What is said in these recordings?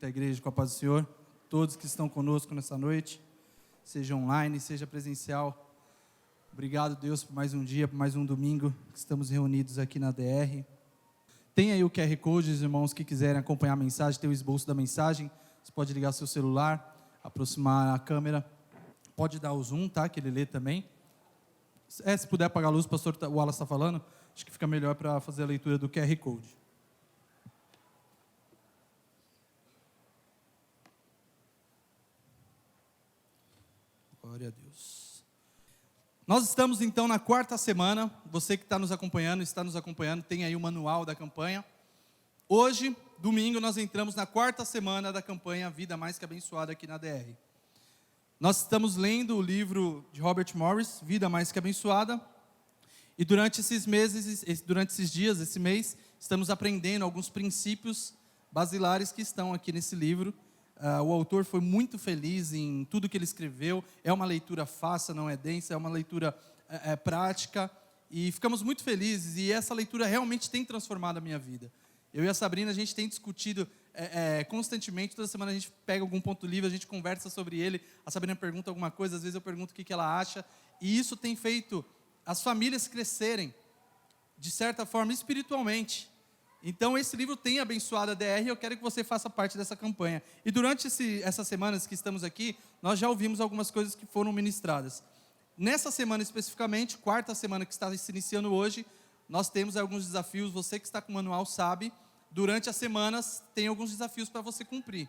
a igreja com a paz do Senhor. Todos que estão conosco nessa noite, seja online, seja presencial. Obrigado, Deus, por mais um dia, por mais um domingo que estamos reunidos aqui na DR. Tem aí o QR Code, os irmãos que quiserem acompanhar a mensagem, tem o esboço da mensagem. Você pode ligar seu celular, aproximar a câmera. Pode dar o zoom, tá? Que ele lê também. Se puder apagar a luz, o pastor Wallace está falando, acho que fica melhor para fazer a leitura do QR Code. Glória a Deus. Nós estamos então na quarta semana. Você que está nos acompanhando, tem aí o manual da campanha. Hoje, domingo, nós entramos na quarta semana da campanha Vida Mais Que Abençoada aqui na DR. Nós estamos lendo o livro de Robert Morris, Vida Mais Que Abençoada. E durante esses dias, esse mês, estamos aprendendo alguns princípios basilares que estão aqui nesse livro. O autor foi muito feliz em tudo que ele escreveu. É uma leitura fácil, não é densa, é uma leitura prática. E ficamos muito felizes, e essa leitura realmente tem transformado a minha vida. Eu e a Sabrina, a gente tem discutido constantemente, toda semana a gente pega algum ponto livre, a gente conversa sobre ele, a Sabrina pergunta alguma coisa, às vezes eu pergunto o que ela acha, e isso tem feito as famílias crescerem, de certa forma, espiritualmente. Então esse livro tem abençoado a DR, e eu quero que você faça parte dessa campanha. E durante essas semanas que estamos aqui, nós já ouvimos algumas coisas que foram ministradas. Nessa semana especificamente, quarta semana que está se iniciando hoje, nós temos alguns desafios. Você que está com o manual sabe, durante as semanas tem alguns desafios para você cumprir.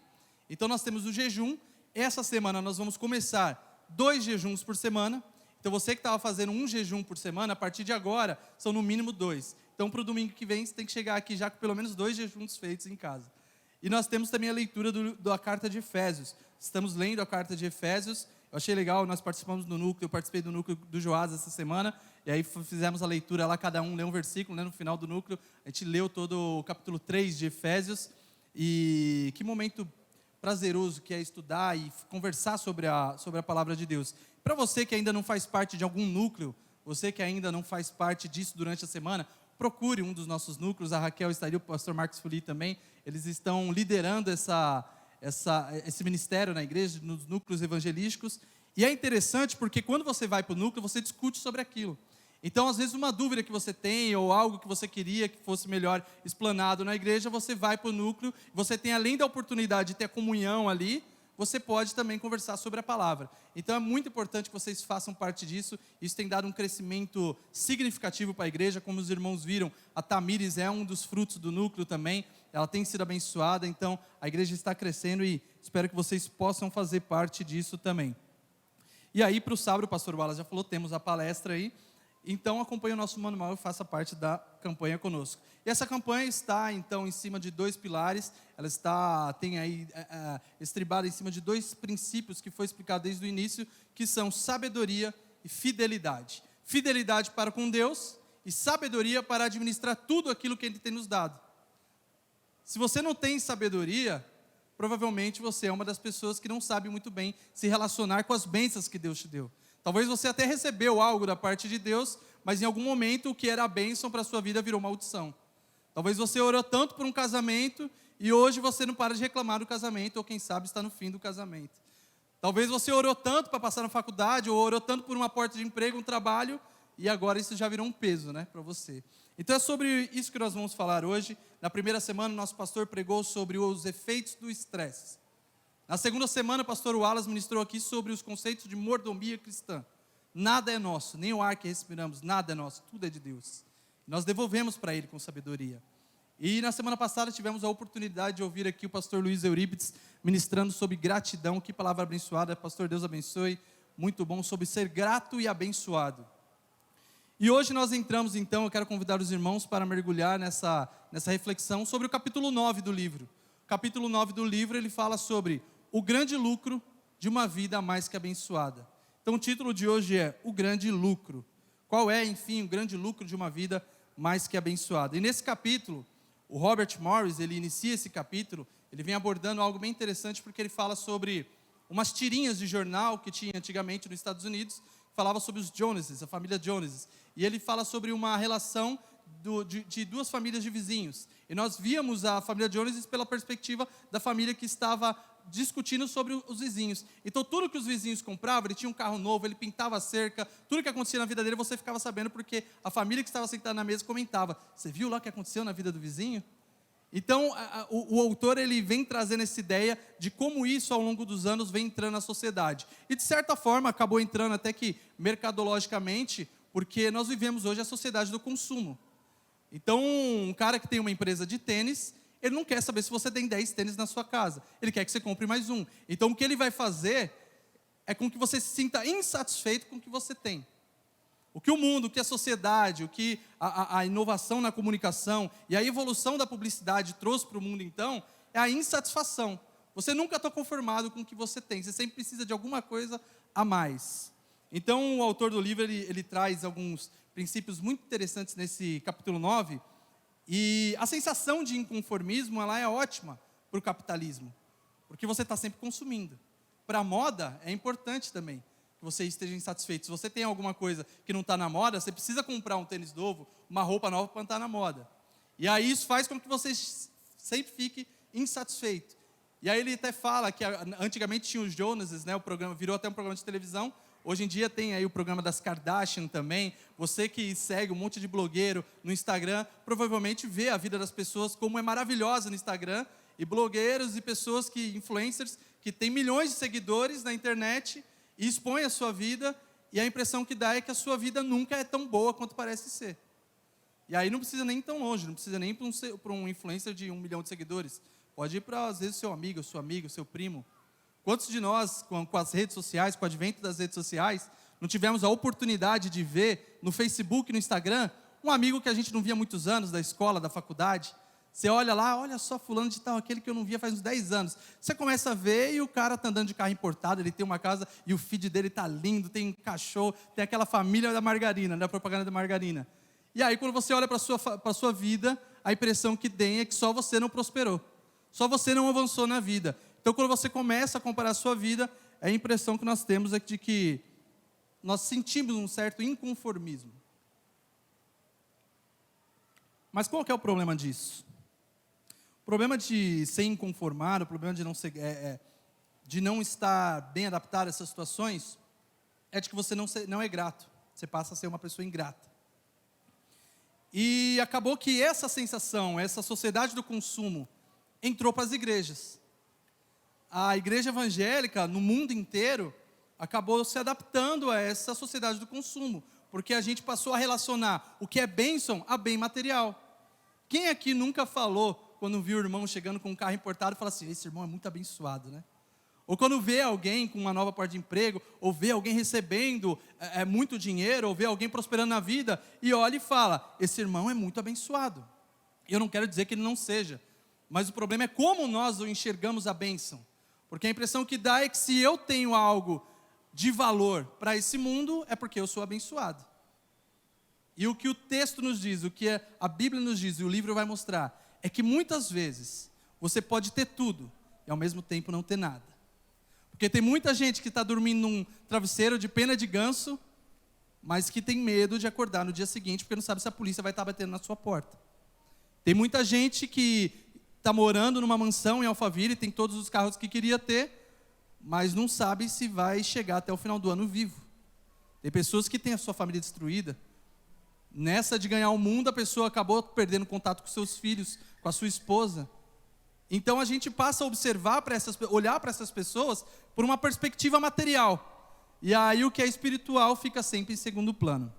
Então nós temos o jejum. Essa semana nós vamos começar 2 jejuns por semana. Então você que estava fazendo um jejum por semana, a partir de agora são no mínimo 2. Então para o domingo que vem você tem que chegar aqui já com pelo menos 2 jejuns feitos em casa. E nós temos também a leitura da carta de Efésios. Estamos lendo a carta de Efésios. Eu achei legal, nós participamos do núcleo, eu participei do núcleo do Joás essa semana, e aí fizemos a leitura lá, cada um leu um versículo, né, no final do núcleo, a gente leu todo o capítulo 3 de Efésios, e que momento prazeroso que é estudar e conversar sobre a palavra de Deus. Para você que ainda não faz parte de algum núcleo, você que ainda não faz parte disso durante a semana, procure um dos nossos núcleos. A Raquel está ali, o pastor Marcos Fuli também, eles estão liderando esse ministério na igreja, nos núcleos evangelísticos. E é interessante porque quando você vai para o núcleo, você discute sobre aquilo. Então, às vezes, uma dúvida que você tem, ou algo que você queria que fosse melhor explanado na igreja, você vai para o núcleo, você tem, além da oportunidade de ter comunhão ali, você pode também conversar sobre a palavra. Então é muito importante que vocês façam parte disso. Isso tem dado um crescimento significativo para a igreja. Como os irmãos viram, a Tamires é um dos frutos do núcleo também. Ela tem sido abençoada, então a igreja está crescendo e espero que vocês possam fazer parte disso também. E aí para o sábado, o pastor Wallace já falou, temos a palestra aí. Então acompanhe o nosso manual e faça parte da campanha conosco. E essa campanha está então em cima de 2 pilares. Ela tem aí estribada em cima de 2 princípios que foi explicado desde o início, que são sabedoria e fidelidade. Fidelidade para com Deus e sabedoria para administrar tudo aquilo que Ele tem nos dado. Se você não tem sabedoria, provavelmente você é uma das pessoas que não sabe muito bem se relacionar com as bênçãos que Deus te deu. Talvez você até recebeu algo da parte de Deus, mas em algum momento o que era a bênção para a sua vida virou maldição. Talvez você orou tanto por um casamento e hoje você não para de reclamar do casamento, ou quem sabe está no fim do casamento. Talvez você orou tanto para passar na faculdade, ou orou tanto por uma porta de emprego, um trabalho, e agora isso já virou um peso, né, para você. Então é sobre isso que nós vamos falar hoje. Na primeira semana, nosso pastor pregou sobre os efeitos do estresse. Na segunda semana, o pastor Wallace ministrou aqui sobre os conceitos de mordomia cristã. Nada é nosso, nem o ar que respiramos, nada é nosso, tudo é de Deus. Nós devolvemos para Ele com sabedoria. E na semana passada tivemos a oportunidade de ouvir aqui o pastor Luiz Eurípides ministrando sobre gratidão. Que palavra abençoada, pastor, Deus abençoe. Muito bom, sobre ser grato e abençoado. E hoje nós entramos então, eu quero convidar os irmãos para mergulhar nessa reflexão sobre o capítulo 9 do livro. O capítulo 9 do livro, ele fala sobre o grande lucro de uma vida mais que abençoada. Então o título de hoje é O Grande Lucro. Qual é, enfim, o grande lucro de uma vida mais que abençoada? E nesse capítulo, o Robert Morris, ele inicia esse capítulo, ele vem abordando algo bem interessante, porque ele fala sobre umas tirinhas de jornal que tinha antigamente nos Estados Unidos, que falava sobre os Joneses, a família Joneses. E ele fala sobre uma relação de 2 famílias de vizinhos. E nós víamos a família Jones pela perspectiva da família que estava discutindo sobre os vizinhos. Então, tudo que os vizinhos compravam, ele tinha um carro novo, ele pintava a cerca, tudo que acontecia na vida dele, você ficava sabendo, porque a família que estava sentada na mesa comentava: você viu lá o que aconteceu na vida do vizinho? Então, o autor ele vem trazendo essa ideia de como isso, ao longo dos anos, vem entrando na sociedade. E, de certa forma, acabou entrando até que mercadologicamente, porque nós vivemos hoje a sociedade do consumo. Então, um cara que tem uma empresa de tênis, ele não quer saber se você tem 10 tênis na sua casa. Ele quer que você compre mais um. Então, o que ele vai fazer é com que você se sinta insatisfeito com o que você tem. O que o mundo, o que a sociedade, o que a inovação na comunicação e a evolução da publicidade trouxe para o mundo, então, é a insatisfação. Você nunca está conformado com o que você tem. Você sempre precisa de alguma coisa a mais. Então, o autor do livro, ele traz alguns princípios muito interessantes nesse capítulo 9. E a sensação de inconformismo, ela é ótima para o capitalismo. Porque você está sempre consumindo. Para a moda, é importante também que você esteja insatisfeito. Se você tem alguma coisa que não está na moda, você precisa comprar um tênis novo, uma roupa nova para estar na moda. E aí isso faz com que você sempre fique insatisfeito. E aí ele até fala que antigamente tinha os Jonases, né, o programa virou até um programa de televisão. Hoje em dia tem aí o programa das Kardashian também. Você que segue um monte de blogueiro no Instagram, provavelmente vê a vida das pessoas como é maravilhosa no Instagram. E blogueiros e pessoas influencers, que têm milhões de seguidores na internet e expõem a sua vida. E a impressão que dá é que a sua vida nunca é tão boa quanto parece ser. E aí não precisa nem ir tão longe, não precisa nem para um influencer de 1 milhão de seguidores. Pode ir para, às vezes, seu amigo, sua amiga, seu primo. Quantos de nós, com as redes sociais, com o advento das redes sociais, não tivemos a oportunidade de ver no Facebook, no Instagram, um amigo que a gente não via há muitos anos, da escola, da faculdade? Você olha lá, olha só, fulano de tal, aquele que eu não via faz uns 10 anos. Você começa a ver e o cara está andando de carro importado, ele tem uma casa e o feed dele está lindo, tem cachorro, tem aquela família da margarina, da propaganda da margarina. E aí, quando você olha para a sua vida, a impressão que tem é que só você não prosperou. Só você não avançou na vida. Então, quando você começa a comparar a sua vida, a impressão que nós temos é de que nós sentimos um certo inconformismo. Mas qual que é o problema disso? O problema de ser inconformado, o problema de não estar bem adaptado a essas situações, é de que você não é grato. Você passa a ser uma pessoa ingrata. E acabou que essa sensação, essa sociedade do consumo, entrou para as igrejas. A igreja evangélica, no mundo inteiro, acabou se adaptando a essa sociedade do consumo, porque a gente passou a relacionar o que é bênção a bem material. Quem aqui nunca falou, quando viu o irmão chegando com um carro importado, fala assim: esse irmão é muito abençoado, né? Ou quando vê alguém com uma nova porta de emprego, ou vê alguém recebendo muito dinheiro, ou vê alguém prosperando na vida, e olha e fala: esse irmão é muito abençoado. Eu não quero dizer que ele não seja, mas o problema é como nós enxergamos a bênção. Porque a impressão que dá é que se eu tenho algo de valor para esse mundo, é porque eu sou abençoado. E o que o texto nos diz, o que a Bíblia nos diz, e o livro vai mostrar, é que muitas vezes você pode ter tudo e ao mesmo tempo não ter nada. Porque tem muita gente que está dormindo num travesseiro de pena de ganso, mas que tem medo de acordar no dia seguinte, porque não sabe se a polícia vai estar batendo na sua porta. Tem muita gente que está morando numa mansão em Alphaville, tem todos os carros que queria ter, mas não sabe se vai chegar até o final do ano vivo. Tem pessoas que têm a sua família destruída. Nessa de ganhar o mundo, a pessoa acabou perdendo contato com seus filhos, com a sua esposa. Então a gente passa a olhar para essas pessoas por uma perspectiva material. E aí o que é espiritual fica sempre em segundo plano.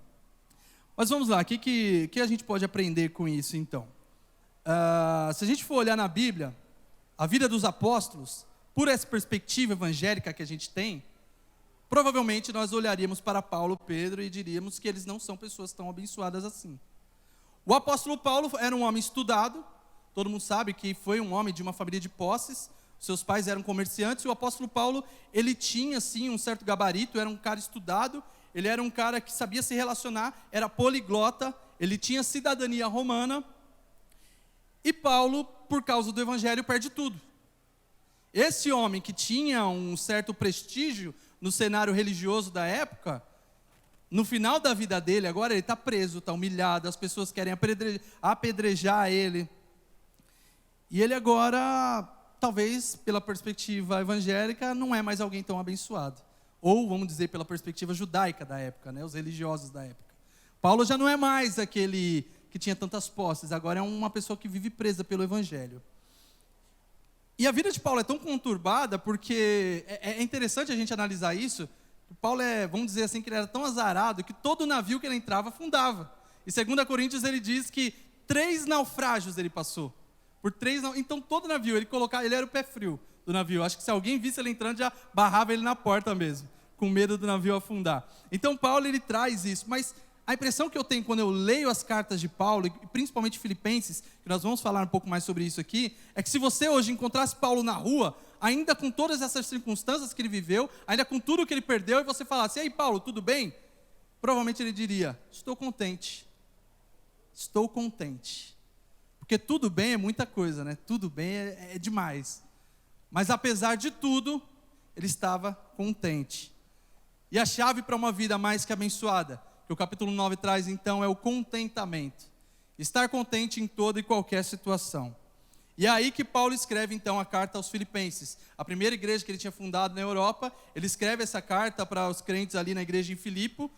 Mas vamos lá, o que a gente pode aprender com isso então? Se a gente for olhar na Bíblia, a vida dos apóstolos, por essa perspectiva evangélica que a gente tem, provavelmente nós olharíamos para Paulo, Pedro e diríamos que eles não são pessoas tão abençoadas assim. O apóstolo Paulo era um homem estudado, todo mundo sabe que foi um homem de uma família de posses, seus pais eram comerciantes, e o apóstolo Paulo, ele tinha sim um certo gabarito, era um cara estudado, ele era um cara que sabia se relacionar, era poliglota, ele tinha cidadania romana. E Paulo, por causa do evangelho, perde tudo. Esse homem que tinha um certo prestígio no cenário religioso da época, no final da vida dele, agora ele está preso, está humilhado, as pessoas querem apedrejar ele. E ele agora, talvez pela perspectiva evangélica, não é mais alguém tão abençoado. Ou, vamos dizer, pela perspectiva judaica da época, né? Os religiosos da época. Paulo já não é mais aquele que tinha tantas posses, agora é uma pessoa que vive presa pelo evangelho. E a vida de Paulo é tão conturbada, porque é interessante a gente analisar isso. Paulo vamos dizer assim, que ele era tão azarado, que todo navio que ele entrava afundava. E 2 Coríntios ele diz que 3 naufrágios ele passou. Então todo navio, ele era o pé frio do navio. Acho que se alguém visse ele entrando, já barrava ele na porta mesmo, com medo do navio afundar. Então Paulo, ele traz isso, mas a impressão que eu tenho quando eu leio as cartas de Paulo, e principalmente Filipenses, que nós vamos falar um pouco mais sobre isso aqui, é que se você hoje encontrasse Paulo na rua, ainda com todas essas circunstâncias que ele viveu, ainda com tudo que ele perdeu, e você falasse: e aí Paulo, tudo bem? Provavelmente ele diria: estou contente. Estou contente. Porque tudo bem é muita coisa, né? Tudo bem é demais. Mas apesar de tudo, ele estava contente. E a chave para uma vida mais que abençoada, que o capítulo 9 traz então, é o contentamento. Estar contente em toda e qualquer situação. E é aí que Paulo escreve então a carta aos Filipenses. A primeira igreja que ele tinha fundado na Europa, ele escreve essa carta para os crentes ali na igreja em Filipo.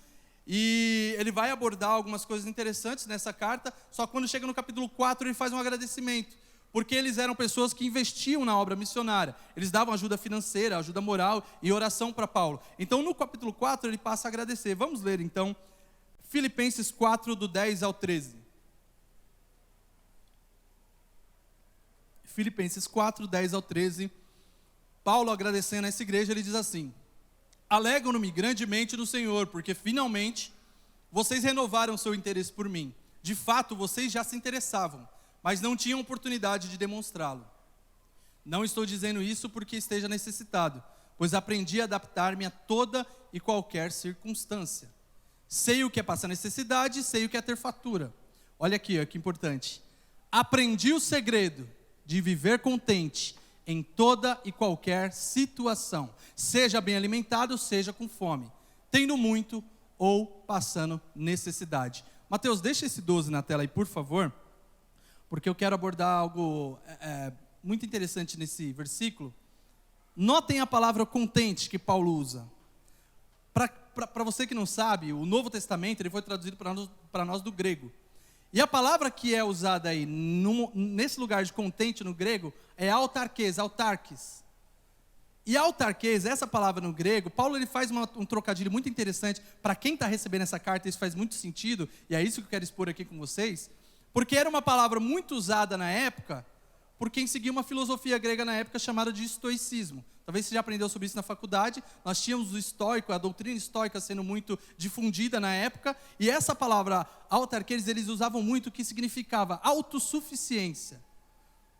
E ele vai abordar algumas coisas interessantes nessa carta, só que quando chega no capítulo 4 ele faz um agradecimento, porque eles eram pessoas que investiam na obra missionária, eles davam ajuda financeira, ajuda moral e oração para Paulo. Então no capítulo 4 ele passa a agradecer. Vamos ler então Filipenses 4, do 10 ao 13. Filipenses 4, 10 ao 13. Paulo, agradecendo a essa igreja, ele diz assim: alegro-me grandemente no Senhor, porque finalmente vocês renovaram seu interesse por mim. De fato, vocês já se interessavam, mas não tinham oportunidade de demonstrá-lo. Não estou dizendo isso porque esteja necessitado, pois aprendi a adaptar-me a toda e qualquer circunstância. Sei o que é passar necessidade, sei o que é ter fartura. Olha aqui, ó, que importante. Aprendi o segredo de viver contente em toda e qualquer situação, seja bem alimentado, seja com fome, tendo muito ou passando necessidade. Mateus, deixa esse 12 na tela aí, por favor, porque eu quero abordar algo muito interessante nesse versículo. Notem a palavra contente que Paulo usa. Para você que não sabe, o Novo Testamento ele foi traduzido para nós do grego. E a palavra que é usada aí, nesse lugar de contente no grego, é autarques. E autarques, essa palavra no grego, Paulo ele faz um trocadilho muito interessante. Para quem está recebendo essa carta, isso faz muito sentido, e é isso que eu quero expor aqui com vocês, porque era uma palavra muito usada na época, por quem seguia uma filosofia grega na época chamada de estoicismo. Talvez você já aprendeu sobre isso na faculdade. Nós tínhamos o estoico, a doutrina estoica sendo muito difundida na época, e essa palavra autarques eles usavam muito, que significava autossuficiência.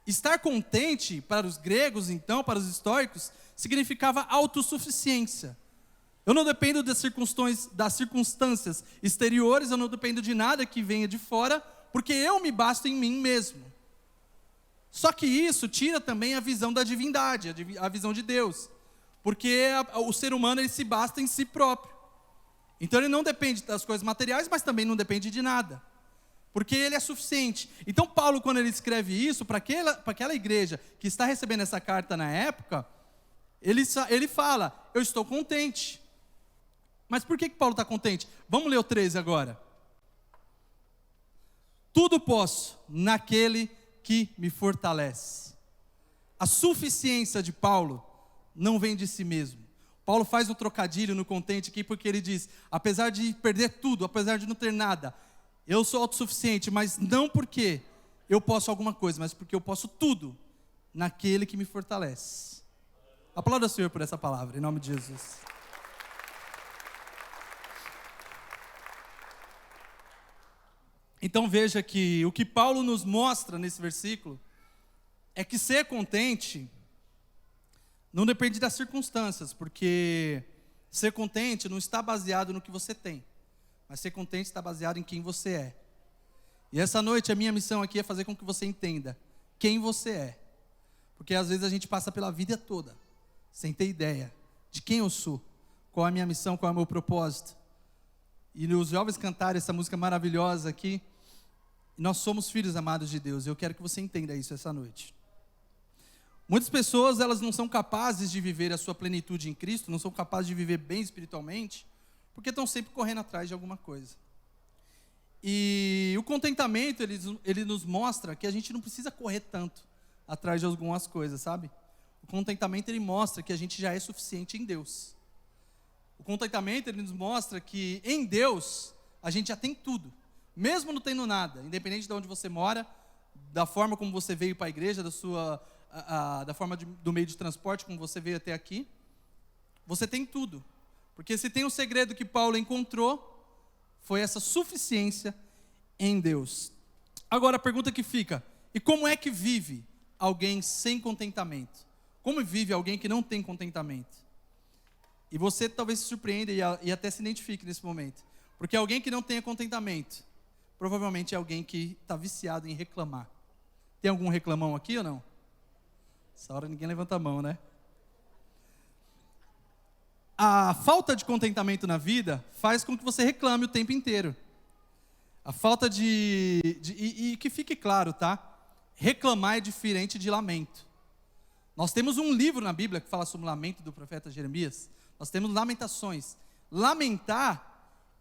Estar contente para os gregos, então, para os estoicos, significava autossuficiência. Eu não dependo das circunstâncias exteriores, eu não dependo de nada que venha de fora, porque eu me basto em mim mesmo. Só que isso tira também a visão da divindade, a visão de Deus. Porque o ser humano ele se basta em si próprio. Então ele não depende das coisas materiais, mas também não depende de nada. Porque ele é suficiente. Então Paulo, quando ele escreve isso, para aquela igreja que está recebendo essa carta na época, ele fala: eu estou contente. Mas por que Paulo está contente? Vamos ler o 13 agora. Tudo posso naquele que me fortalece. A suficiência de Paulo não vem de si mesmo. Paulo faz um trocadilho no contente aqui, porque ele diz: apesar de perder tudo, apesar de não ter nada, eu sou autossuficiente, mas não porque eu posso alguma coisa, mas porque eu posso tudo naquele que me fortalece. Aplauda o Senhor por essa palavra, em nome de Jesus. Então veja que o que Paulo nos mostra nesse versículo é que ser contente não depende das circunstâncias, porque ser contente não está baseado no que você tem, mas ser contente está baseado em quem você é. E essa noite a minha missão aqui é fazer com que você entenda quem você é, porque às vezes a gente passa pela vida toda sem ter ideia de quem eu sou, qual é a minha missão, qual é o meu propósito. E os jovens cantaram essa música maravilhosa aqui. Nós somos filhos amados de Deus. Eu quero que você entenda isso essa noite. Muitas pessoas, elas não são capazes de viver a sua plenitude em Cristo, não são capazes de viver bem espiritualmente, porque estão sempre correndo atrás de alguma coisa. E o contentamento, ele nos mostra que a gente não precisa correr tanto atrás de algumas coisas, sabe? O contentamento, ele mostra que a gente já é suficiente em Deus. O contentamento, ele nos mostra que em Deus, a gente já tem tudo. Mesmo não tendo nada, independente de onde você mora, da forma como você veio para a igreja, da forma do meio de transporte como você veio até aqui, você tem tudo. Porque se tem um segredo que Paulo encontrou, foi essa suficiência em Deus. Agora a pergunta que fica, e como é que vive alguém sem contentamento? Como vive alguém que não tem contentamento? E você talvez se surpreenda e até se identifique nesse momento. Porque alguém que não tenha contentamento, provavelmente é alguém que está viciado em reclamar. Tem algum reclamão aqui ou não? Essa hora ninguém levanta a mão, né? A falta de contentamento na vida faz com que você reclame o tempo inteiro. A falta e que fique claro, tá? Reclamar é diferente de lamento. Nós temos um livro na Bíblia que fala sobre o lamento do profeta Jeremias. Nós temos lamentações. Lamentar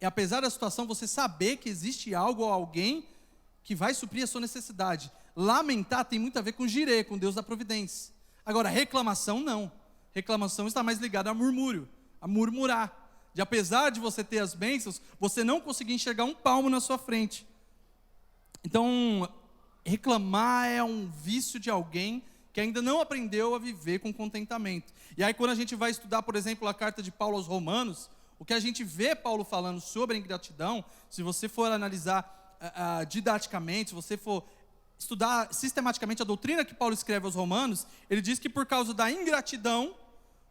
é, apesar da situação, você saber que existe algo ou alguém que vai suprir a sua necessidade. Lamentar tem muito a ver com jirê, com Deus da providência. Agora, reclamação não. Reclamação está mais ligada a murmúrio, a murmurar. De apesar de você ter as bênçãos, você não conseguir enxergar um palmo na sua frente. Então, reclamar é um vício de alguém que ainda não aprendeu a viver com contentamento. E aí quando a gente vai estudar, por exemplo, a carta de Paulo aos Romanos, o que a gente vê Paulo falando sobre a ingratidão, se você for analisar didaticamente, se você for estudar sistematicamente a doutrina que Paulo escreve aos Romanos, ele diz que por causa da ingratidão,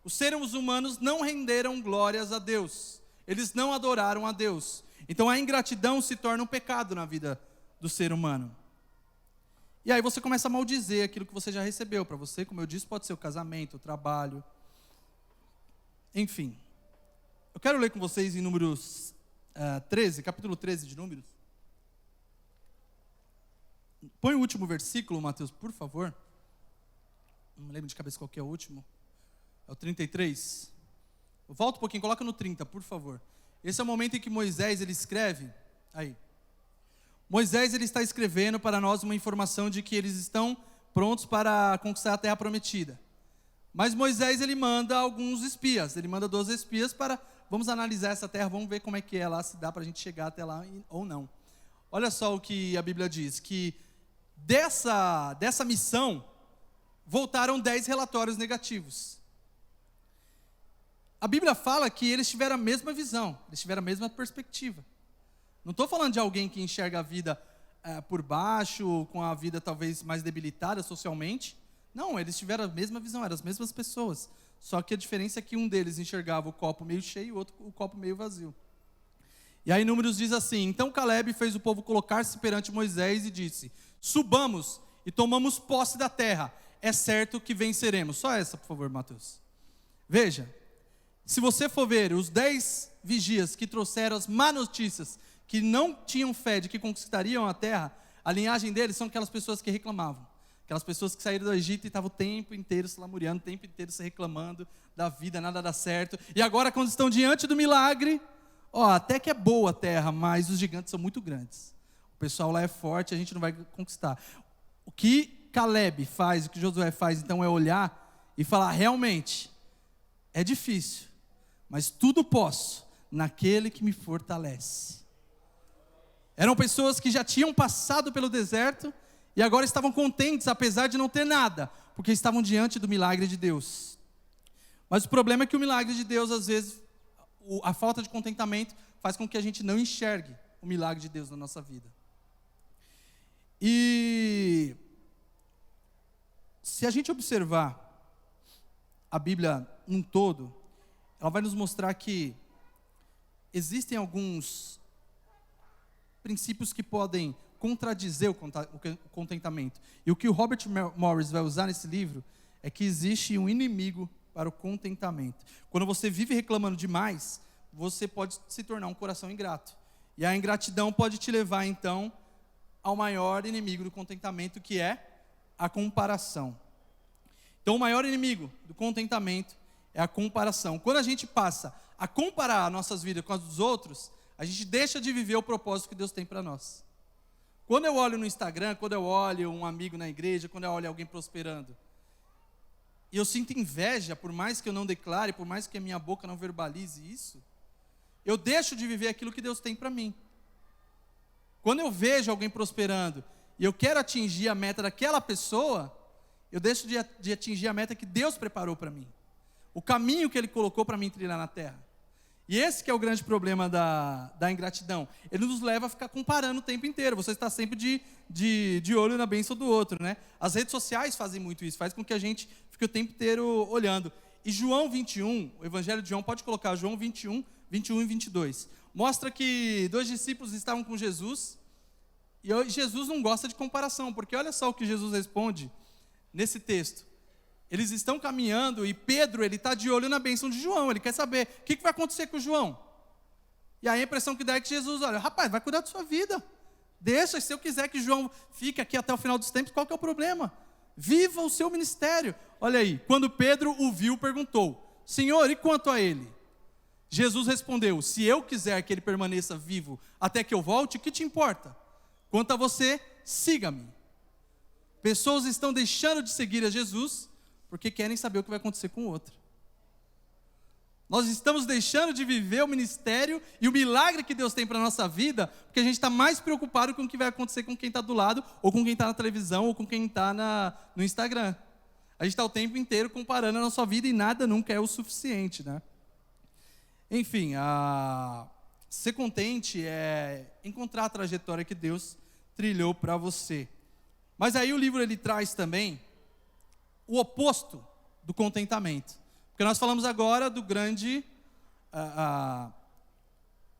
os seres humanos não renderam glórias a Deus. Eles não adoraram a Deus. Então a ingratidão se torna um pecado na vida do ser humano. E aí você começa a maldizer aquilo que você já recebeu. Para você, como eu disse, pode ser o casamento, o trabalho. Enfim. Eu quero ler com vocês em Números 13, capítulo 13 de Números. Põe o último versículo, Mateus, por favor. Não me lembro de cabeça qual que é o último. É o 33. Volta um pouquinho, coloca no 30, por favor. Esse é o momento em que Moisés, ele escreve. Aí. Moisés, ele está escrevendo para nós uma informação de que eles estão prontos para conquistar a terra prometida. Mas Moisés, ele manda alguns espias. Ele manda 12 espias para, vamos analisar essa terra, vamos ver como é que é lá, se dá para a gente chegar até lá ou não. Olha só o que a Bíblia diz, que dessa missão, voltaram 10 relatórios negativos. A Bíblia fala que eles tiveram a mesma visão, eles tiveram a mesma perspectiva. Não estou falando de alguém que enxerga a vida por baixo, com a vida talvez mais debilitada socialmente. Não, eles tiveram a mesma visão, eram as mesmas pessoas. Só que a diferença é que um deles enxergava o copo meio cheio e o outro o copo meio vazio. E aí Números diz assim: então Caleb fez o povo colocar-se perante Moisés e disse: subamos e tomamos posse da terra, é certo que venceremos. Só essa, por favor, Mateus. Veja, se você for ver os 10 vigias que trouxeram as má notícias, que não tinham fé de que conquistariam a terra, a linhagem deles são aquelas pessoas que reclamavam. Aquelas pessoas que saíram do Egito e estavam o tempo inteiro se lamuriando, o tempo inteiro se reclamando da vida, nada dá certo. E agora quando estão diante do milagre, até que é boa a terra, mas os gigantes são muito grandes. O pessoal lá é forte, a gente não vai conquistar. O que Caleb faz, o que Josué faz, então, é olhar e falar, realmente, é difícil, mas tudo posso naquele que me fortalece. Eram pessoas que já tinham passado pelo deserto e agora estavam contentes, apesar de não ter nada, porque estavam diante do milagre de Deus. Mas o problema é que o milagre de Deus, às vezes, a falta de contentamento faz com que a gente não enxergue o milagre de Deus na nossa vida. E se a gente observar a Bíblia num todo, ela vai nos mostrar que existem alguns princípios que podem contradizer o contentamento. E o que o Robert Morris vai usar nesse livro é que existe um inimigo para o contentamento. Quando você vive reclamando demais, você pode se tornar um coração ingrato. E a ingratidão pode te levar, então, ao maior inimigo do contentamento, que é a comparação. Então, o maior inimigo do contentamento é a comparação. Quando a gente passa a comparar nossas vidas com as dos outros, a gente deixa de viver o propósito que Deus tem para nós. Quando eu olho no Instagram, quando eu olho um amigo na igreja, quando eu olho alguém prosperando, e eu sinto inveja, por mais que eu não declare, por mais que a minha boca não verbalize isso, eu deixo de viver aquilo que Deus tem para mim. Quando eu vejo alguém prosperando e eu quero atingir a meta daquela pessoa, eu deixo de atingir a meta que Deus preparou para mim. O caminho que Ele colocou para mim trilhar na terra. E esse que é o grande problema da ingratidão. Ele nos leva a ficar comparando o tempo inteiro. Você está sempre de olho na bênção do outro, né? As redes sociais fazem muito isso, faz com que a gente fique o tempo inteiro olhando. E João 21, o Evangelho de João, pode colocar João 21, 21 e 22. Mostra que 2 discípulos estavam com Jesus, e Jesus não gosta de comparação, porque olha só o que Jesus responde nesse texto. Eles estão caminhando e Pedro, ele está de olho na bênção de João. Ele quer saber o que vai acontecer com o João. E aí a impressão que dá é que Jesus, olha, rapaz, vai cuidar da sua vida. Deixa, se eu quiser que João fique aqui até o final dos tempos, qual que é o problema? Viva o seu ministério. Olha aí, quando Pedro o viu, perguntou, Senhor, e quanto a ele? Jesus respondeu, se eu quiser que ele permaneça vivo até que eu volte, o que te importa? Quanto a você, siga-me. Pessoas estão deixando de seguir a Jesus porque querem saber o que vai acontecer com o outro. Nós estamos deixando de viver o ministério e o milagre que Deus tem para a nossa vida, porque a gente está mais preocupado com o que vai acontecer com quem está do lado, ou com quem está na televisão, ou com quem está no Instagram. A gente está o tempo inteiro comparando a nossa vida e nada nunca é o suficiente, né? Enfim, ser contente é encontrar a trajetória que Deus trilhou para você. Mas aí o livro ele traz também o oposto do contentamento. Porque nós falamos agora do grande,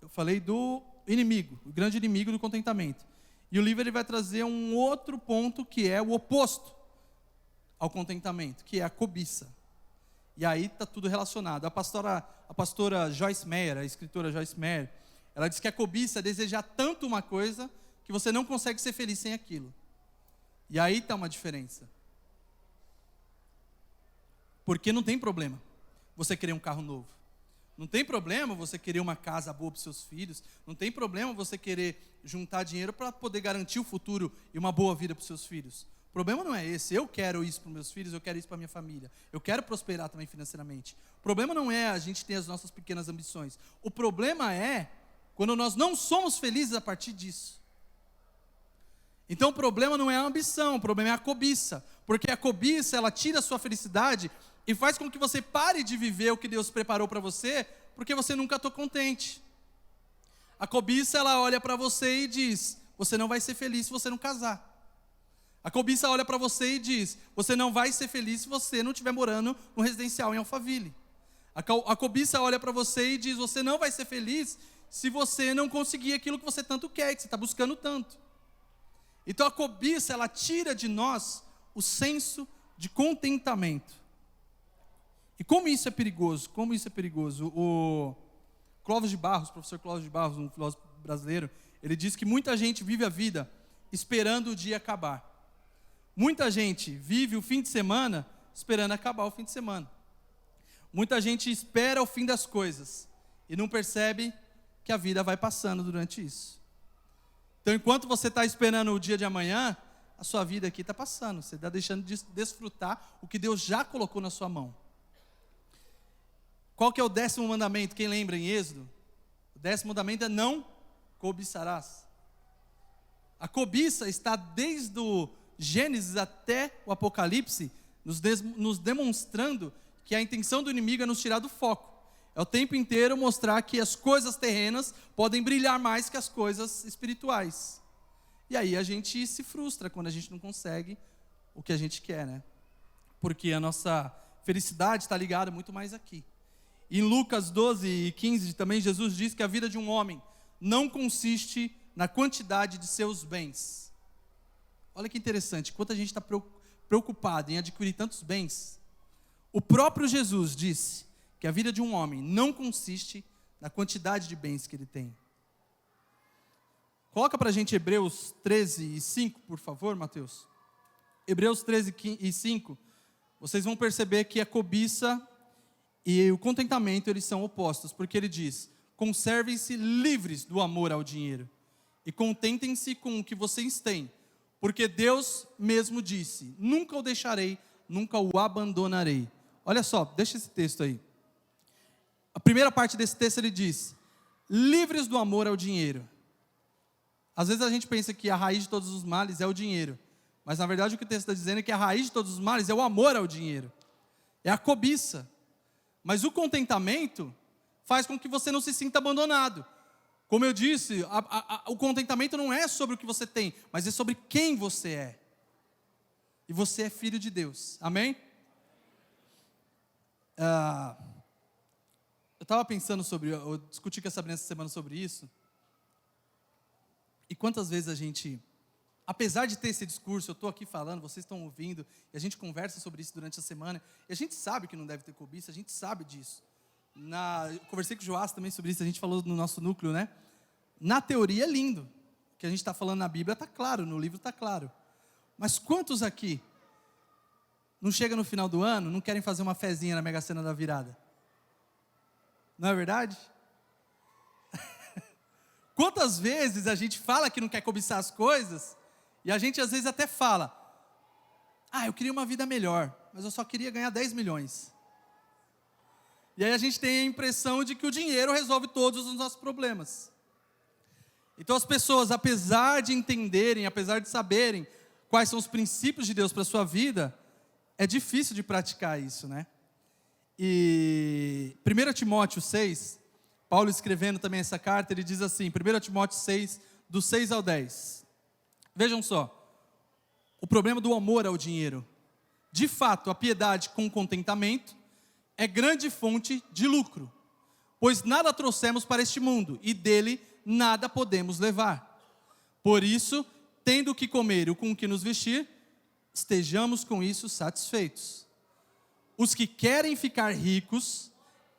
eu falei do inimigo, o grande inimigo do contentamento. E o livro ele vai trazer um outro ponto que é o oposto ao contentamento, que é a cobiça. E aí está tudo relacionado. A pastora Joyce Meyer, a escritora Joyce Meyer, ela diz que a cobiça é desejar tanto uma coisa que você não consegue ser feliz sem aquilo. E aí está uma diferença. Porque não tem problema você querer um carro novo. Não tem problema você querer uma casa boa para os seus filhos. Não tem problema você querer juntar dinheiro para poder garantir o futuro e uma boa vida para os seus filhos. O problema não é esse. Eu quero isso para os meus filhos, eu quero isso para a minha família. Eu quero prosperar também financeiramente. O problema não é a gente ter as nossas pequenas ambições. O problema é quando nós não somos felizes a partir disso. Então o problema não é a ambição, o problema é a cobiça. Porque a cobiça, ela tira a sua felicidade e faz com que você pare de viver o que Deus preparou para você, porque você nunca está contente. A cobiça, ela olha para você e diz, você não vai ser feliz se você não casar. A cobiça olha para você e diz, você não vai ser feliz se você não estiver morando no residencial em Alphaville. A cobiça olha para você e diz, você não vai ser feliz se você não conseguir aquilo que você tanto quer, que você está buscando tanto. Então a cobiça, ela tira de nós o senso de contentamento. E como isso é perigoso? Como isso é perigoso? O Clóvis de Barros, professor Clóvis de Barros, um filósofo brasileiro, ele diz que muita gente vive a vida esperando o dia acabar. Muita gente vive o fim de semana esperando acabar o fim de semana. Muita gente espera o fim das coisas e não percebe que a vida vai passando durante isso. Então, enquanto você está esperando o dia de amanhã, a sua vida aqui está passando. Você está deixando de desfrutar o que Deus já colocou na sua mão. Qual que é o 10º mandamento? Quem lembra em Êxodo? O 10º mandamento é não cobiçarás. A cobiça está desde o Gênesis até o Apocalipse, nos demonstrando que a intenção do inimigo é nos tirar do foco. É o tempo inteiro mostrar que as coisas terrenas podem brilhar mais que as coisas espirituais. E aí a gente se frustra quando a gente não consegue o que a gente quer, né? Porque a nossa felicidade está ligada muito mais aqui. Em Lucas 12 e 15 também Jesus diz que a vida de um homem não consiste na quantidade de seus bens. Olha que interessante, enquanto a gente está preocupado em adquirir tantos bens, o próprio Jesus disse que a vida de um homem não consiste na quantidade de bens que ele tem. Coloca para a gente Hebreus 13 e 5, por favor, Mateus. Hebreus 13 e 5, vocês vão perceber que a cobiça e o contentamento, eles são opostos, porque ele diz: conservem-se livres do amor ao dinheiro e contentem-se com o que vocês têm, porque Deus mesmo disse: nunca o deixarei, nunca o abandonarei. Olha só, deixa esse texto aí. A primeira parte desse texto ele diz: livres do amor ao dinheiro. Às vezes a gente pensa que a raiz de todos os males é o dinheiro, mas na verdade o que o texto está dizendo é que a raiz de todos os males é o amor ao dinheiro, é a cobiça. Mas o contentamento faz com que você não se sinta abandonado. Como eu disse, o contentamento não é sobre o que você tem, mas é sobre quem você é. E você é filho de Deus. Amém? Eu estava pensando eu discuti com a Sabrina essa semana sobre isso. E quantas vezes a gente, apesar de ter esse discurso, eu estou aqui falando, vocês estão ouvindo, e a gente conversa sobre isso durante a semana, e a gente sabe que não deve ter cobiça, a gente sabe disso. Eu conversei com o Joás também sobre isso, a gente falou no nosso núcleo, né? Na teoria é lindo, o que a gente está falando na Bíblia está claro, no livro está claro. Mas quantos aqui não chega no final do ano, não querem fazer uma fezinha na Mega Sena da virada? Não é verdade? Quantas vezes a gente fala que não quer cobiçar as coisas, e a gente às vezes até fala: eu queria uma vida melhor, mas eu só queria ganhar 10 milhões. E aí a gente tem a impressão de que o dinheiro resolve todos os nossos problemas. Então as pessoas, apesar de entenderem, apesar de saberem quais são os princípios de Deus para a sua vida, é difícil de praticar isso, né? E 1 Timóteo 6, Paulo escrevendo também essa carta, ele diz assim, 1 Timóteo 6, do 6 ao 10. Vejam só, o problema do amor ao dinheiro. De fato, a piedade com contentamento é grande fonte de lucro, pois nada trouxemos para este mundo, e dele nada podemos levar. Por isso, tendo o que comer e com o que nos vestir, estejamos com isso satisfeitos. Os que querem ficar ricos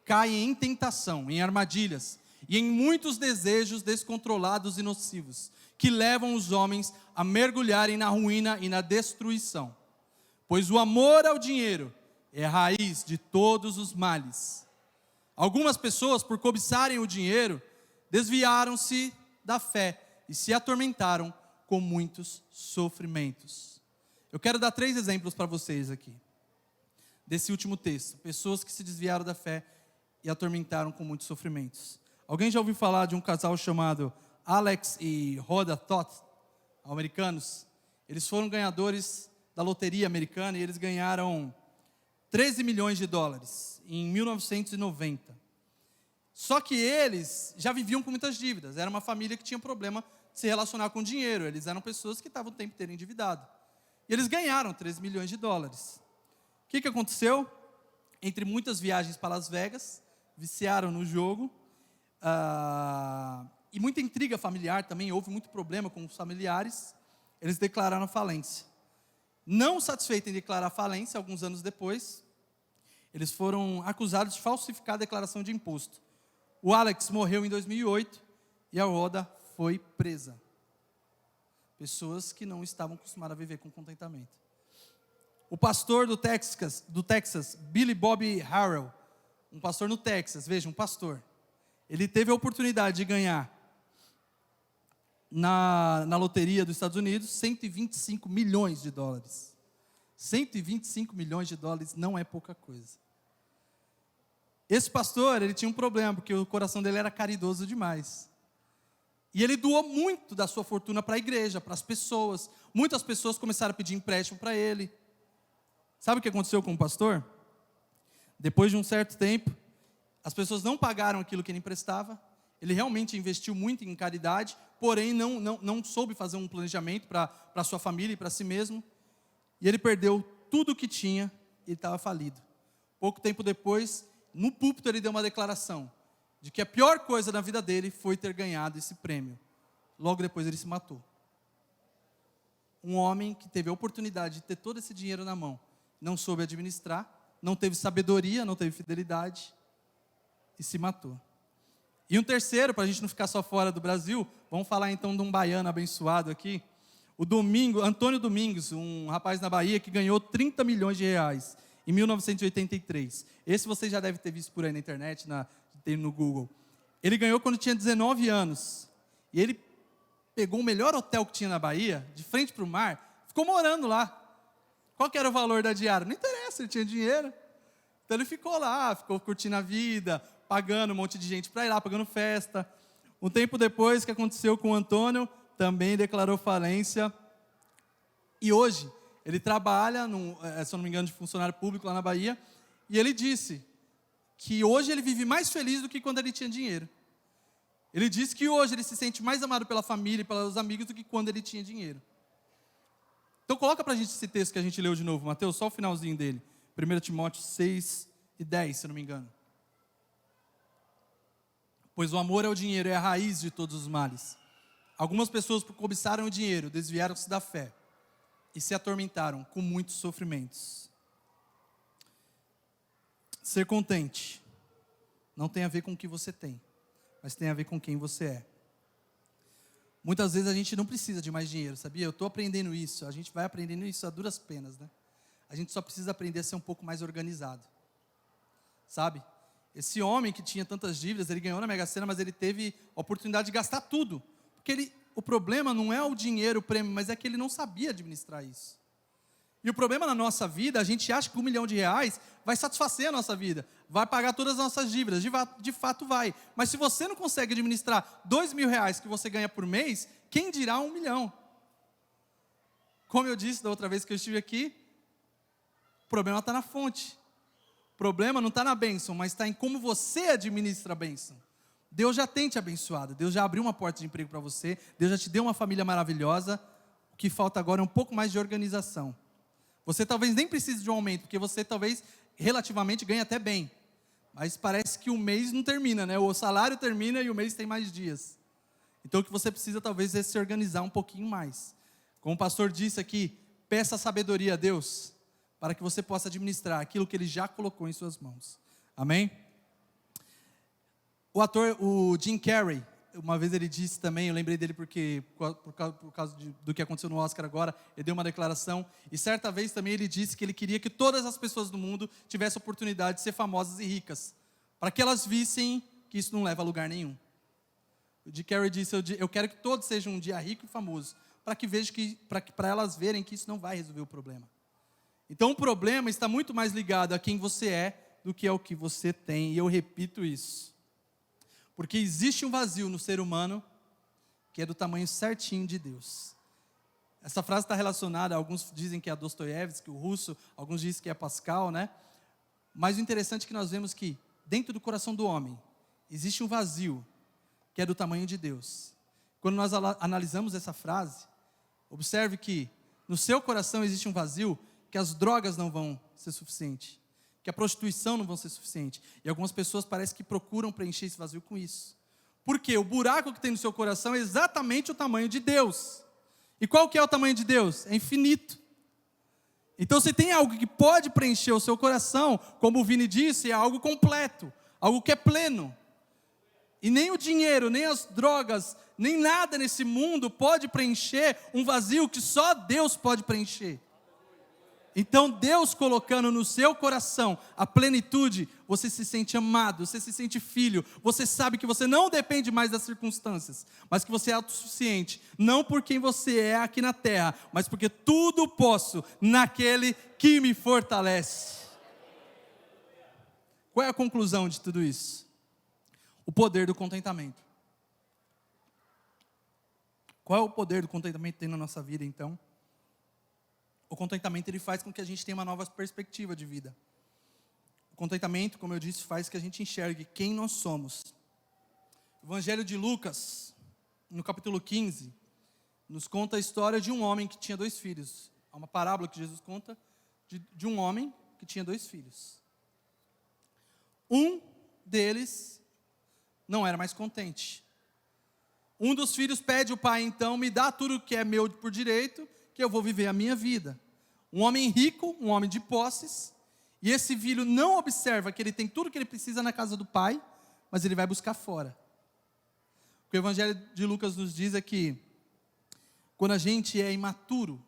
caem em tentação, em armadilhas e em muitos desejos descontrolados e nocivos, que levam os homens a mergulharem na ruína e na destruição. Pois o amor ao dinheiro é a raiz de todos os males. Algumas pessoas, por cobiçarem o dinheiro, desviaram-se da fé e se atormentaram com muitos sofrimentos. Eu quero dar 3 exemplos para vocês aqui, desse último texto. Pessoas que se desviaram da fé e atormentaram com muitos sofrimentos. Alguém já ouviu falar de um casal chamado Alex e Rhoda Toth, americanos? Eles foram ganhadores da loteria americana e eles ganharam 13 milhões de dólares em 1990. Só que eles já viviam com muitas dívidas. Era uma família que tinha problema de se relacionar com dinheiro. Eles eram pessoas que estavam o tempo inteiro endividados. E eles ganharam 13 milhões de dólares. O que aconteceu? Entre muitas viagens para Las Vegas, viciaram no jogo, e muita intriga familiar também, houve muito problema com os familiares, eles declararam falência. Não satisfeitos em declarar falência, alguns anos depois, eles foram acusados de falsificar a declaração de imposto. O Alex morreu em 2008 e a Rhoda foi presa. Pessoas que não estavam acostumadas a viver com contentamento. O pastor do Texas, Billy Bob Harrell, um pastor no Texas, veja, um pastor. Ele teve a oportunidade de ganhar na loteria dos Estados Unidos 125 milhões de dólares. 125 milhões de dólares não é pouca coisa. Esse pastor, ele tinha um problema, porque o coração dele era caridoso demais. E ele doou muito da sua fortuna para a igreja, para as pessoas. Muitas pessoas começaram a pedir empréstimo para ele. Sabe o que aconteceu com o pastor? Depois de um certo tempo, as pessoas não pagaram aquilo que ele emprestava. Ele realmente investiu muito em caridade, porém não soube fazer um planejamento para a sua família e para si mesmo. E ele perdeu tudo o que tinha e ele estava falido. Pouco tempo depois, no púlpito ele deu uma declaração de que a pior coisa na vida dele foi ter ganhado esse prêmio. Logo depois ele se matou. Um homem que teve a oportunidade de ter todo esse dinheiro na mão, não soube administrar, não teve sabedoria, não teve fidelidade e se matou. E um terceiro, para a gente não ficar só fora do Brasil, vamos falar então de um baiano abençoado aqui. Antônio Domingos, um rapaz na Bahia que ganhou 30 milhões de reais em 1983. Esse você já deve ter visto por aí na internet, tem no Google. Ele ganhou quando tinha 19 anos. E ele pegou o melhor hotel que tinha na Bahia, de frente para o mar, ficou morando lá. Qual que era o valor da diária? Não interessa, ele tinha dinheiro. Então ele ficou lá, ficou curtindo a vida, pagando um monte de gente para ir lá, pagando festa. Um tempo depois, o que aconteceu com o Antônio, também declarou falência. E hoje, ele trabalha, se eu não me engano, de funcionário público lá na Bahia. E ele disse que hoje ele vive mais feliz do que quando ele tinha dinheiro. Ele disse que hoje ele se sente mais amado pela família e pelos amigos do que quando ele tinha dinheiro. Então coloca para a gente esse texto que a gente leu de novo, Mateus, só o finalzinho dele. 1 Timóteo 6 e 10, se eu não me engano. Pois o amor ao dinheiro é a raiz de todos os males. Algumas pessoas, por cobiçaram o dinheiro, desviaram-se da fé e se atormentaram com muitos sofrimentos. Ser contente não tem a ver com o que você tem, mas tem a ver com quem você é. Muitas vezes a gente não precisa de mais dinheiro, sabia? Eu estou aprendendo isso, a gente vai aprendendo isso a duras penas, né? A gente só precisa aprender a ser um pouco mais organizado, sabe? Esse homem que tinha tantas dívidas, ele ganhou na Mega Sena, mas ele teve a oportunidade de gastar tudo. Porque o problema não é o dinheiro, o prêmio, mas é que ele não sabia administrar isso. E o problema na nossa vida, a gente acha que R$1 milhão vai satisfazer a nossa vida, vai pagar todas as nossas dívidas, de fato vai. Mas se você não consegue administrar R$2.000 que você ganha por mês, quem dirá R$1 milhão? Como eu disse da outra vez que eu estive aqui, o problema está na fonte. O problema não está na bênção, mas está em como você administra a bênção. Deus já tem te abençoado, Deus já abriu uma porta de emprego para você, Deus já te deu uma família maravilhosa, o que falta agora é um pouco mais de organização. Você talvez nem precise de um aumento, porque você talvez relativamente ganhe até bem, mas parece que o mês não termina, né? O salário termina e o mês tem mais dias. Então o que você precisa talvez é se organizar um pouquinho mais. Como o pastor disse aqui, peça sabedoria a Deus, para que você possa administrar aquilo que Ele já colocou em suas mãos. Amém? O ator, o Jim Carrey, uma vez ele disse também, eu lembrei dele porque, por causa do que aconteceu no Oscar agora, ele deu uma declaração, e certa vez também ele disse que ele queria que todas as pessoas do mundo tivessem a oportunidade de ser famosas e ricas, para que elas vissem que isso não leva a lugar nenhum. O Jim Carrey disse, eu quero que todos sejam um dia rico e famoso, para elas verem que isso não vai resolver o problema. Então o problema está muito mais ligado a quem você é do que ao que você tem, e eu repito isso. Porque existe um vazio no ser humano que é do tamanho certinho de Deus. Essa frase está relacionada, alguns dizem que é Dostoiévski, o russo, alguns dizem que é Pascal, né? Mas o interessante é que nós vemos que dentro do coração do homem existe um vazio que é do tamanho de Deus. Quando nós analisamos essa frase, observe que no seu coração existe um vazio que as drogas não vão ser suficiente, que a prostituição não vão ser suficiente. E algumas pessoas parecem que procuram preencher esse vazio com isso. Por quê? O buraco que tem no seu coração é exatamente o tamanho de Deus. E qual que é o tamanho de Deus? É infinito. Então se tem algo que pode preencher o seu coração, como o Vini disse, é algo completo, algo que é pleno. E nem o dinheiro, nem as drogas, nem nada nesse mundo pode preencher um vazio que só Deus pode preencher. Então Deus colocando no seu coração a plenitude, você se sente amado, você se sente filho, você sabe que você não depende mais das circunstâncias, mas que você é autossuficiente, não por quem você é aqui na terra, mas porque tudo posso naquele que me fortalece. Qual é a conclusão de tudo isso? O poder do contentamento. Qual é o poder do contentamento que tem na nossa vida então? O contentamento ele faz com que a gente tenha uma nova perspectiva de vida. O contentamento, como eu disse, faz que a gente enxergue quem nós somos. O Evangelho de Lucas, no capítulo 15, nos conta a história de um homem que tinha 2 filhos. Há uma parábola que Jesus conta de um homem que tinha 2 filhos. Um deles não era mais contente. Um dos filhos pede ao pai, então, me dá tudo que é meu por direito, que eu vou viver a minha vida. Um homem rico, um homem de posses, e esse filho não observa que ele tem tudo que ele precisa na casa do pai, mas ele vai buscar fora. O que o Evangelho de Lucas nos diz é que, quando a gente é imaturo,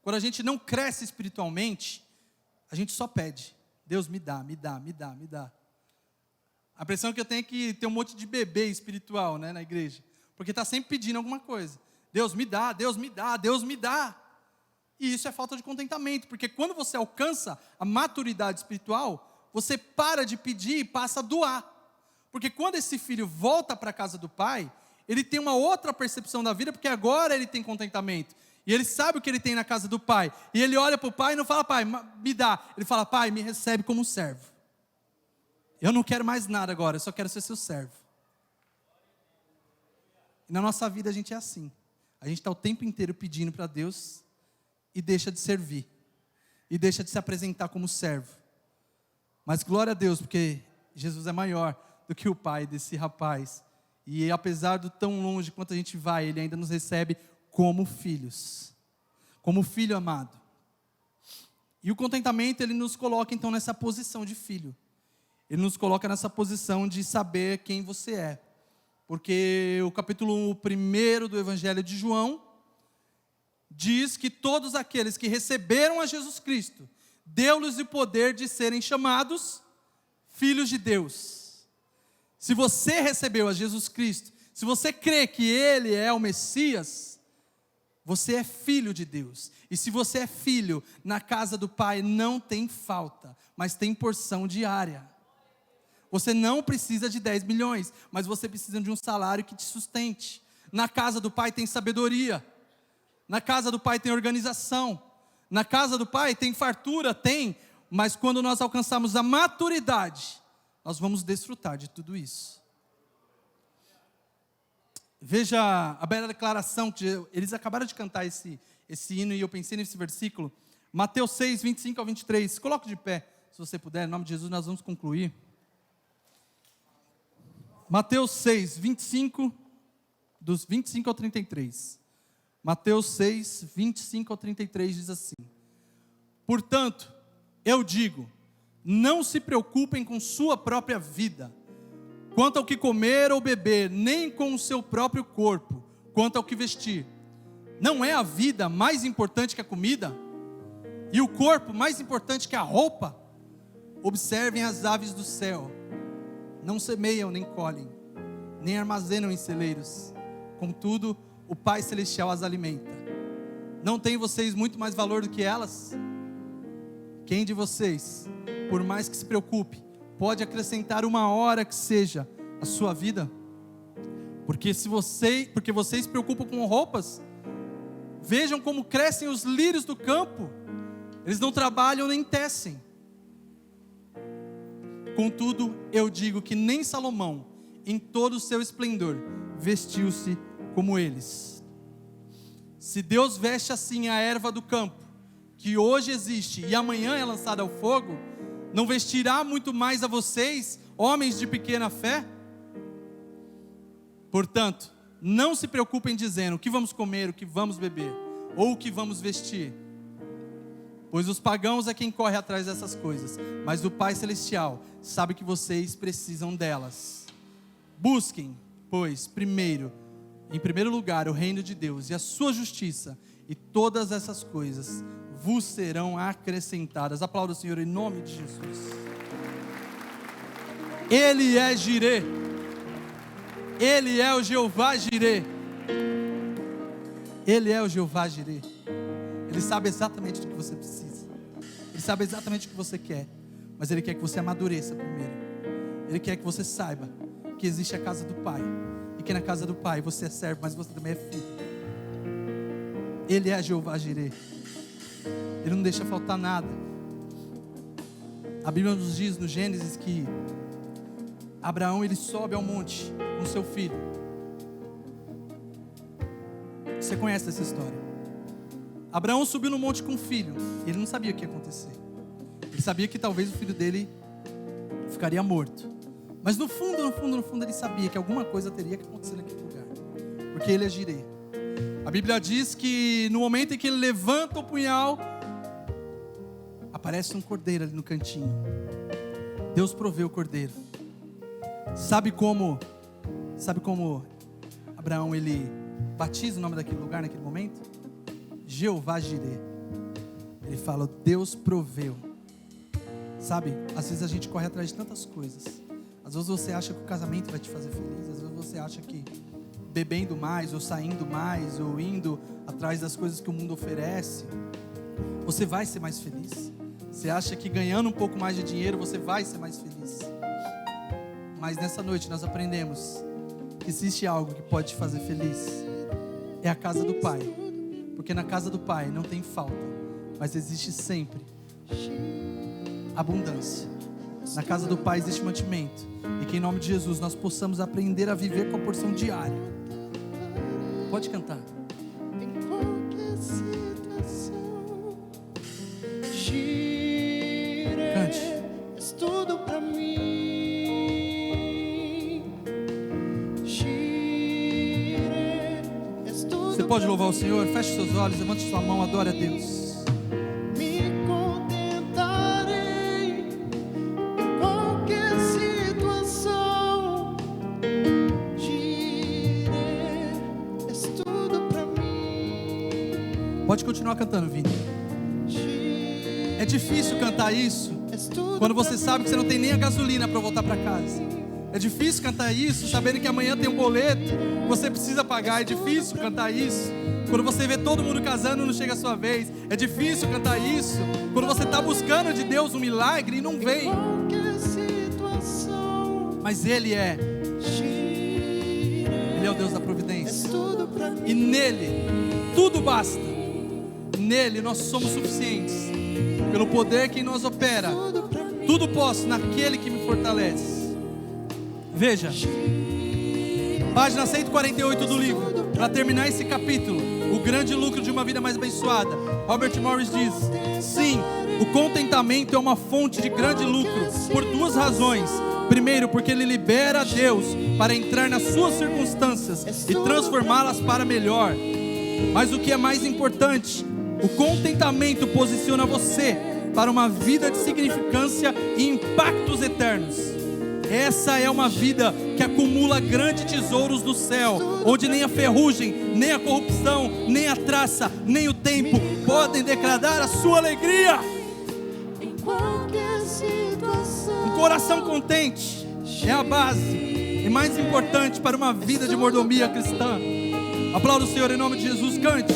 quando a gente não cresce espiritualmente, a gente só pede. Deus me dá, me dá, me dá, me dá. A impressão que eu tenho é que tem um monte de bebê espiritual, né, na igreja. Porque está sempre pedindo alguma coisa. Deus me dá, Deus me dá, Deus me dá. E isso é falta de contentamento. Porque quando você alcança a maturidade espiritual, você para de pedir e passa a doar. Porque quando esse filho volta para a casa do pai, ele tem uma outra percepção da vida, porque agora ele tem contentamento. E ele sabe o que ele tem na casa do pai. E ele olha para o pai e não fala, pai, me dá. Ele fala, pai, me recebe como servo. Eu não quero mais nada agora, eu só quero ser seu servo. E na nossa vida a gente é assim. A gente está o tempo inteiro pedindo para Deus e deixa de servir. E deixa de se apresentar como servo. Mas glória a Deus, porque Jesus é maior do que o pai desse rapaz. E apesar do tão longe quanto a gente vai, Ele ainda nos recebe como filhos. Como filho amado. E o contentamento, ele nos coloca então nessa posição de filho. Ele nos coloca nessa posição de saber quem você é. Porque o capítulo 1 do Evangelho de João diz que todos aqueles que receberam a Jesus Cristo, deu-lhes o poder de serem chamados filhos de Deus. Se você recebeu a Jesus Cristo, se você crê que Ele é o Messias, você é filho de Deus. E se você é filho, na casa do Pai não tem falta, mas tem porção diária. Você não precisa de 10 milhões, mas você precisa de um salário que te sustente. Na casa do Pai tem sabedoria. Na casa do Pai tem organização. Na casa do Pai tem fartura, tem. Mas quando nós alcançarmos a maturidade, nós vamos desfrutar de tudo isso. Veja a bela declaração, que eles acabaram de cantar esse hino, e eu pensei nesse versículo. Mateus 6, 25 ao 23. Coloque de pé, se você puder, em nome de Jesus, nós vamos concluir. Mateus 6, 25, dos 25 ao 33. Mateus 6, 25 ao 33 diz assim: portanto, eu digo, não se preocupem com sua própria vida, quanto ao que comer ou beber, nem com o seu próprio corpo, quanto ao que vestir. Não é a vida mais importante que a comida? E o corpo mais importante que a roupa? Observem as aves do céu. Não semeiam nem colhem, nem armazenam em celeiros. Contudo, o Pai Celestial as alimenta. Não têm vocês muito mais valor do que elas? Quem de vocês, por mais que se preocupe, pode acrescentar uma hora que seja a sua vida? Porque vocês se preocupam com roupas, vejam como crescem os lírios do campo. Eles não trabalham nem tecem. Contudo, eu digo que nem Salomão, em todo o seu esplendor, vestiu-se como eles. Se Deus veste assim a erva do campo, que hoje existe e amanhã é lançada ao fogo, não vestirá muito mais a vocês, homens de pequena fé? Portanto, não se preocupem dizendo o que vamos comer, o que vamos beber, ou o que vamos vestir. Pois os pagãos é quem corre atrás dessas coisas, mas o Pai Celestial sabe que vocês precisam delas. Busquem, pois, em primeiro lugar, o reino de Deus e a sua justiça, e todas essas coisas vos serão acrescentadas. Aplauda o Senhor em nome de Jesus. Ele é Jirê. Ele é o Jeová Jirê. Ele é o Jeová Jirê. Ele sabe exatamente do que você precisa. Ele sabe exatamente o que você quer. Mas Ele quer que você amadureça primeiro. Ele quer que você saiba que existe a casa do Pai. E que na casa do Pai você é servo, mas você também é filho. Ele é Jeová Jirê. Ele não deixa faltar nada. A Bíblia nos diz no Gênesis que Abraão, ele sobe ao monte com seu filho. Você conhece essa história? Abraão subiu no monte com o filho. Ele não sabia o que ia acontecer. Ele sabia que talvez o filho dele ficaria morto. Mas no fundo, ele sabia que alguma coisa teria que acontecer naquele lugar. Porque ele é Jirê. A Bíblia diz que no momento em que ele levanta o punhal, aparece um cordeiro ali no cantinho. Deus proveu o cordeiro. Sabe como Abraão, ele batiza o nome daquele lugar naquele momento? Jeová Jirê. Ele fala, Deus proveu. Sabe, às vezes a gente corre atrás de tantas coisas. Às vezes você acha que o casamento vai te fazer feliz. Às vezes você acha que bebendo mais, ou saindo mais, ou indo atrás das coisas que o mundo oferece, você vai ser mais feliz. Você acha que ganhando um pouco mais de dinheiro, você vai ser mais feliz. Mas nessa noite nós aprendemos que existe algo que pode te fazer feliz. É a casa do Pai. Porque na casa do Pai não tem falta, mas existe sempre abundância. Na casa do Pai existe mantimento. E que em nome de Jesus nós possamos aprender a viver com a porção diária. Pode cantar. Em qualquer situação, Cante. és tudo pra mim. És tudo. Você pode louvar o Senhor? Feche seus olhos, levante sua mão, adore a Deus. Me contentarei em qualquer situação. És tudo pra mim. Pode continuar cantando, Vini. É difícil cantar isso quando você sabe que você não tem nem a gasolina para voltar para casa. É difícil cantar isso sabendo que amanhã tem um boleto que você precisa pagar. É difícil cantar isso quando você vê todo mundo casando e não chega a sua vez. É difícil cantar isso quando você está buscando de Deus um milagre e não vem. Mas Ele é o Deus da providência. E nele tudo basta. Nele nós somos suficientes. Pelo poder que em nós opera, tudo posso naquele que me fortalece. Veja, página 148 do livro, para terminar esse capítulo, o grande lucro de uma vida mais abençoada. Robert Morris diz: sim, o contentamento é uma fonte de grande lucro por duas razões. Primeiro, porque ele libera Deus para entrar nas suas circunstâncias e transformá-las para melhor. Mas o que é mais importante, o contentamento posiciona você para uma vida de significância e impactos eternos. Essa é uma vida que acumula grandes tesouros do céu, onde nem a ferrugem, nem a corrupção, nem a traça, nem o tempo podem degradar a sua alegria. Um coração contente é a base e mais importante para uma vida de mordomia cristã. Aplauda o Senhor em nome de Jesus, cante.